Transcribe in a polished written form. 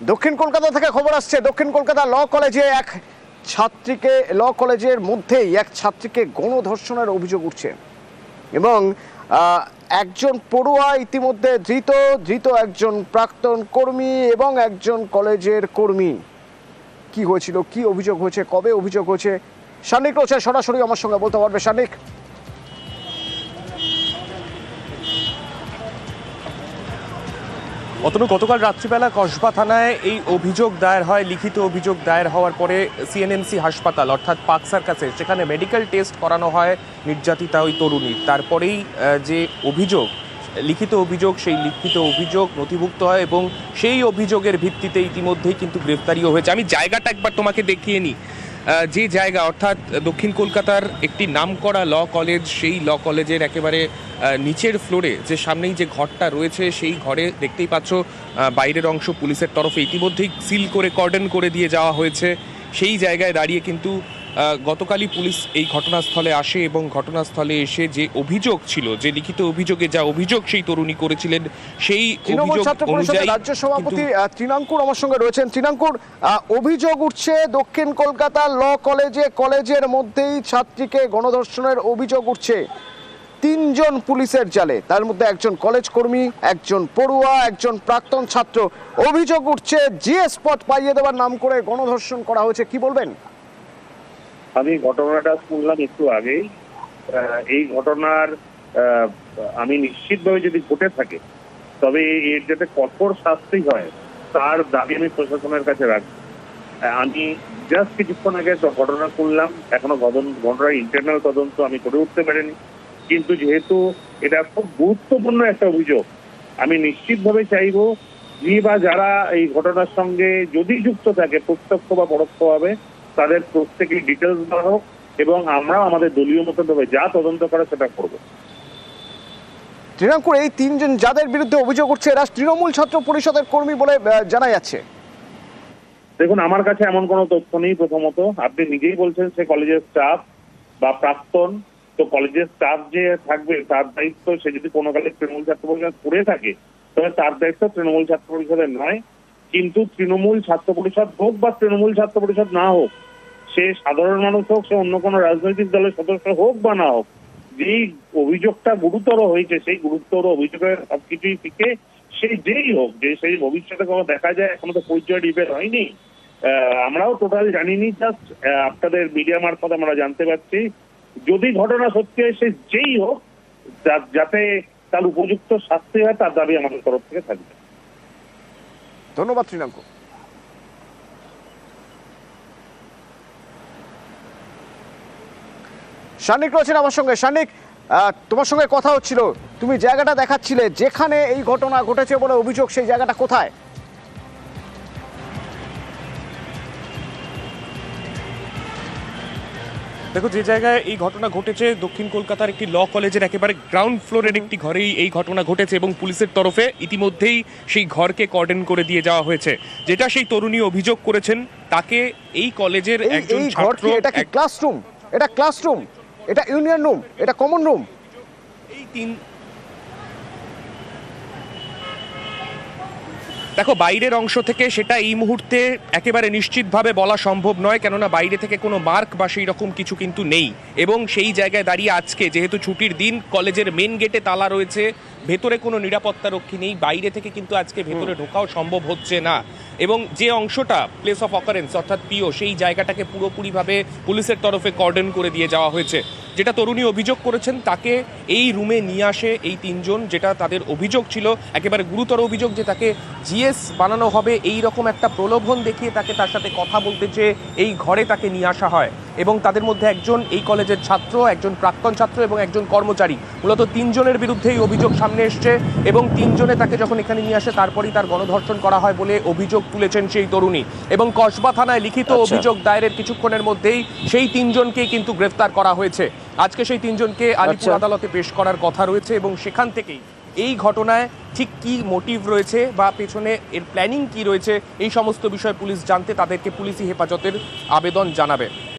দক্ষিণ কলকাতা থেকে খবর আসছে, দক্ষিণ কলকাতা ল কলেজে এক ছাত্রীকে কলেজের মধ্যেই এক ছাত্রীকে গণধর্ষণের অভিযোগ উঠছে এবং একজন পড়ুয়া ইতিমধ্যে ধৃত একজন প্রাক্তন কর্মী এবং একজন কলেজের কর্মী। কি হয়েছিল, কি অভিযোগ হয়েছে, কবে অভিযোগ হয়েছে, শানিক রয়েছে সরাসরি আমার সঙ্গে বলতে পারবে। শানিক, অতনু, গতকাল রাত্রিবেলা কসবা থানায় এই অভিযোগ দায়ের হয়। লিখিত অভিযোগ দায়ের হওয়ার পরে সিএনএমসি হাসপাতাল অর্থাৎ পাকসার কাছে সেখানে মেডিকেল টেস্ট করানো হয় নির্যাতিতা ওই তরুণীর। তারপরেই যে অভিযোগ, লিখিত অভিযোগ, সেই লিখিত অভিযোগ নথিভুক্ত হয় এবং সেই অভিযোগের ভিত্তিতে ইতিমধ্যেই কিন্তু গ্রেফতারিও হয়েছে। আমি জায়গাটা একবার তোমাকে দেখিয়ে নিই। যে জায়গা, অর্থাৎ দক্ষিণ কলকাতার একটি নামকরা ল কলেজ, সেই ল কলেজের একেবারে নিচের ফ্লোরে যে সামনেই যে ঘরটা রয়েছে, সেই ঘরে দেখতেই পাচ্ছ বাইরের অংশ পুলিশের তরফে ইতিমধ্যেই সিল করে কর্ডন করে দিয়ে যাওয়া হয়েছে। সেই জায়গায় দাঁড়িয়ে কিন্তু গতকালই পুলিশ এই ঘটনাস্থলে আসে এবং ঘটনাস্থলে এসে যে অভিযোগ ছিল, যে লিখিত অভিযোগে যা অভিযোগ সেই তরুণী করেছিলেন, সেই তৃণমূল ছাত্র পরিষদের রাজ্য সভাপতি তৃণাঙ্কুর আমার সঙ্গে রয়েছেন। তৃণাঙ্কুর, অভিযোগ উঠছে দক্ষিণ কলকাতা ল কলেজের মধ্যেই ছাত্রীকে গণধর্ষণের অভিযোগ উঠছে। 3 জন পুলিশের জালে, তার মধ্যে একজন কলেজ কর্মী, একজন পড়ুয়া, একজন প্রাক্তন ছাত্র। অভিযোগ উঠছে জিএস স্পট পাইয়ে দেওয়ার নাম করে গণধর্ষণ করা হয়েছে, কি বলবেন? আমি ঘটনাটা শুনলাম একটু আগেই। এই ঘটনার আমি নিশ্চিতভাবে যদি ঘটে থাকে তবে এর যাতে কঠোর শাস্তি হয় তার দাবি আমি প্রশাসনের কাছে রাখবো। আমি জাস্ট কিছুক্ষণ আগে ঘটনা শুনলাম, এখনো ঘটনার ইন্টারনাল তদন্ত আমি করে উঠতে পারিনি, কিন্তু যেহেতু এটা খুব গুরুত্বপূর্ণ একটা অভিযোগ, আমি নিশ্চিতভাবে চাইবো যে বা যারা এই ঘটনার সঙ্গে যদি যুক্ত থাকে প্রত্যক্ষ বা পরোক্ষভাবে তাদের প্রত্যেকের ডিটেলস দেওয়া হোক এবং আমরা আমাদের দলীয় মতো ভাবে যা তদন্ত করে সেটা করবো। তৃণাঙ্কুর, এই 3 জন যাদের বিরুদ্ধে অভিযোগ উঠছে এরা তৃণমূল ছাত্র পরিষদের কর্মী বলে জানা যাচ্ছে। দেখুন, আমার কাছে এমন কোনো তথ্য নেই। প্রথমত, আপনি নিজেই বলছেন সে কলেজের স্টাফ বা প্রাক্তন, তো কলেজের স্টাফ যে থাকবে তার দায়িত্ব, সে যদি কোনো কালে তৃণমূল ছাত্র পরিষদ করে থাকে তবে তার দায়িত্ব তৃণমূল ছাত্র পরিষদের নয়। কিন্তু তৃণমূল ছাত্র পরিষদ হোক বা তৃণমূল ছাত্র পরিষদ না হোক, সে সাধারণ মানুষ হোক, সে অন্য কোনো রাজনৈতিক দলের সদস্য হোক বা না হোক, যেই অভিযোগটা গুরুতর হয়েছে সেই গুরুতর অভিযোগের সবকিছুই থেকে সে যেই হোক, যে সেই ভবিষ্যতে কোনো দেখা যায়, এখনো তো পরিচয় ডিবেট হয়নি, আমরাও টোটাল জানিনি, জাস্ট আপনাদের মিডিয়া মারফত আমরা জানতে পারছি। যদি ঘটনা সত্যি হয় সে যেই হোক, যাতে তার উপযুক্ত শাস্তি হয় তার দাবি আমাদের তরফ থেকে থাকবে। ধন্যবাদ তৃণাঙ্কুর। শানিক রয়েছেন আমার সঙ্গে। শানিক, তোমার সঙ্গে কথা হচ্ছিল, তুমি জায়গাটা দেখাচ্ছিলে যেখানে এই ঘটনা ঘটেছে বলে অভিযোগ, সেই জায়গাটা কোথায়? দেখো, যে জায়গায় এই ঘটনা ঘটেছে দক্ষিণ কলকাতার একটি ল কলেজের একেবারে গ্রাউন্ড ফ্লোরের একটি ঘরেই এই ঘটনা ঘটেছে এবং পুলিশের তরফে ইতিমধ্যেই সেই ঘরকে কর্ডন করে দিয়ে যাওয়া হয়েছে। যেটা সেই তরুণী অভিযোগ করেছেন, তাকে এই কলেজের একজন ছাত্র। এটা কি ক্লাসরুম? এটা ক্লাসরুম, এটা ইউনিয়ন রুম, এটা কমন রুম? এই দেখো, বাইরের অংশ থেকে সেটা এই মুহূর্তে একেবারে নিশ্চিতভাবে বলা সম্ভব নয়, কেননা বাইরে থেকে কোনো মার্ক বা সেই রকম কিছু কিন্তু নেই। এবং সেই জায়গায় দাঁড়িয়ে আজকে যেহেতু ছুটির দিন, কলেজের মেন গেটে তালা রয়েছে, ভেতরে কোনো নিরাপত্তা রক্ষী নেই, বাইরে থেকে কিন্তু আজকে ভেতরে ঢোকাও সম্ভব হচ্ছে না। এবং যে অংশটা প্লেস অফ অকারেন্স অর্থাৎ পিও, সেই জায়গাটাকে পুরোপুরিভাবে পুলিশের তরফে কর্ডন করে দিয়ে যাওয়া হয়েছে। যেটা তরুণী অভিযোগ করেছেন, তাকে এই রুমে নিয়ে আসে এই 3 জন, যেটা তাদের অভিযোগ ছিল একেবারে গুরুতর অভিযোগ, যে তাকে জিএস বানানো হবে এই রকম একটা প্রলোভন দেখিয়ে তাকে তার সাথে কথা বলতে চেয়ে এই ঘরে তাকে নিয়ে আসা হয়। এবং তাদের মধ্যে একজন এই কলেজের ছাত্র, একজন প্রাক্তন ছাত্র এবং একজন কর্মচারী। মূলত 3 জনের বিরুদ্ধে এই অভিযোগ সামনে এসছে এবং 3 জনে তাকে যখন এখানে নিয়ে আসে তারপরেই তার গণধর্ষণ করা হয় বলে অভিযোগ তুলেছেন সেই তরুণী। এবং কসবা থানায় লিখিত অভিযোগ দায়েরের কিছুক্ষণের মধ্যেই সেই 3 জনকেই কিন্তু গ্রেফতার করা হয়েছে। আজকে সেই 3 জনকে আলিপুর আদালতে পেশ করার কথা রয়েছে এবং সেখান থেকেই এই ঘটনায় ঠিক কি মোটিভ রয়েছে বা পেছনে এর প্ল্যানিং কি রয়েছে, এই সমস্ত বিষয় পুলিশ জানতে তাদেরকে পুলিশি হেফাজতের আবেদন জানাবে।